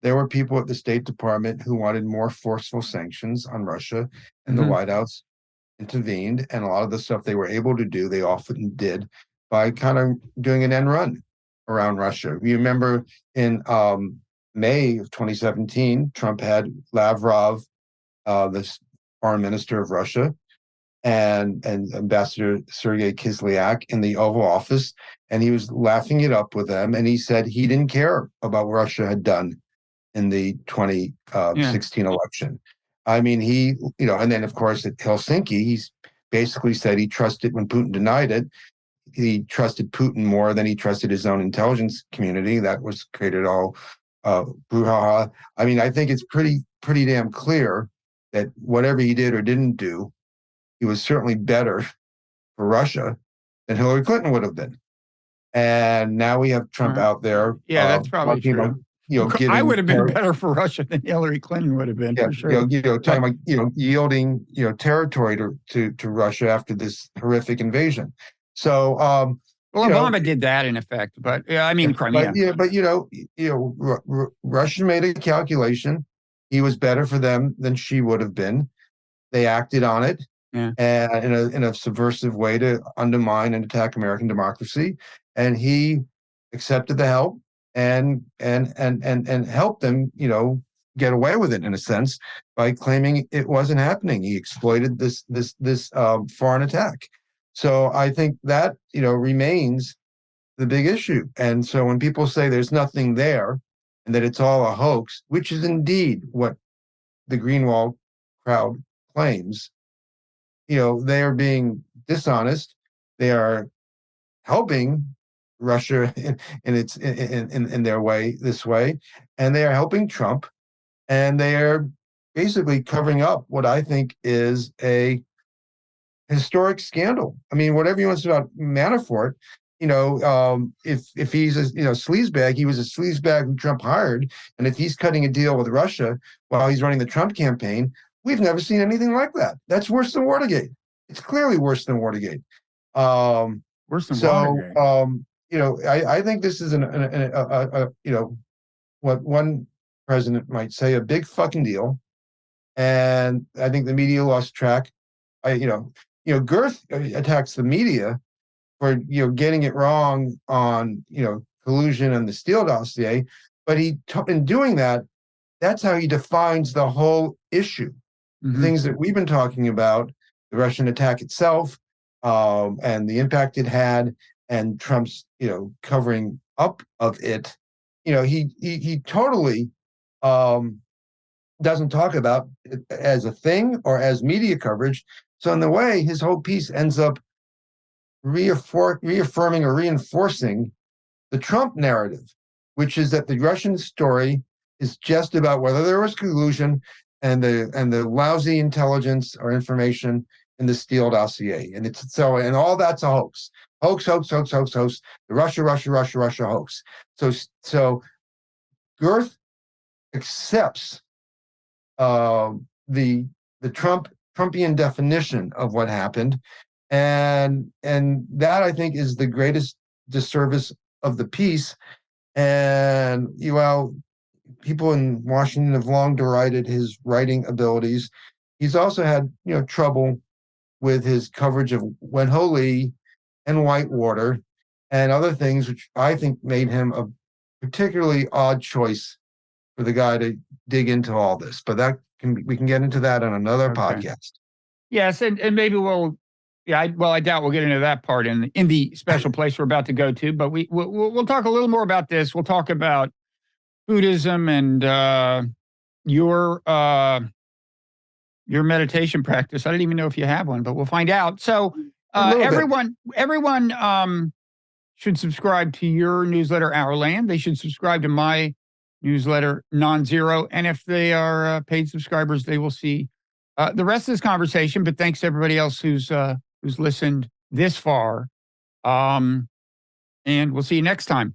There were people at the State Department who wanted more forceful sanctions on Russia, and the White House intervened. And a lot of the stuff they were able to do, they often did by kind of doing an end run around Russia. You remember in May of 2017, Trump had Lavrov, the foreign minister of Russia, and Ambassador Sergei Kislyak in the Oval Office, and he was laughing it up with them. And he said he didn't care about what Russia had done in the 2016 election. I mean, and then of course at Helsinki, he's basically said he trusted, when Putin denied it, he trusted Putin more than he trusted his own intelligence community. That was created all brouhaha. I mean, I think it's pretty damn clear that whatever he did or didn't do, he was certainly better for Russia than Hillary Clinton would have been. And now we have Trump out there. Yeah, that's probably true. I would have been better for Russia than Hillary Clinton would have been, for sure. Talking about yielding territory to Russia after this horrific invasion. So Obama did that in effect, but Crimea. Russia made a calculation. He was better for them than she would have been. They acted on it, and in a subversive way to undermine and attack American democracy. And he accepted the help and helped them, get away with it in a sense by claiming it wasn't happening. He exploited this foreign attack. So I think that, remains the big issue. And so when people say there's nothing there and that it's all a hoax, which is indeed what the Greenwald crowd claims, they are being dishonest. They are helping Russia in their way, this way, and they are helping Trump, and they are basically covering up what I think is a historic scandal. I mean, whatever you want to say about Manafort, if he's a sleazebag, he was a sleazebag who Trump hired, and if he's cutting a deal with Russia while he's running the Trump campaign, we've never seen anything like that. That's worse than Watergate. It's clearly worse than Watergate. Worse than Watergate. I think this is what one president might say, a big fucking deal, and I think the media lost track. Girth attacks the media for getting it wrong on collusion and the Steele dossier, but in doing that, that's how he defines the whole issue. The things that we've been talking about, the Russian attack itself, and the impact it had, and Trump's covering up of it. He totally doesn't talk about it as a thing or as media coverage. So in the way, his whole piece ends up reaffirming or reinforcing the Trump narrative, which is that the Russian story is just about whether there was collusion and the lousy intelligence or information in the Steele dossier, and all that's a hoax. Hoax. The Russia hoax. So Girth accepts the Trumpian definition of what happened, and that I think is the greatest disservice of the piece. And people in Washington have long derided his writing abilities. He's also had trouble with his coverage of Wenholi and Whitewater and other things, which I think made him a particularly odd choice for the guy to dig into all this. But we can get into that on another podcast. Yes, and maybe we'll. Yeah, I doubt we'll get into that part in the special place we're about to go to. But we'll talk a little more about this. We'll talk about Buddhism and your meditation practice. I don't even know if you have one, but we'll find out. So everyone should subscribe to your newsletter, Our Land. They should subscribe to my newsletter, Nonzero. And if they are paid subscribers, they will see the rest of this conversation, but thanks to everybody else who's listened this far. And we'll see you next time.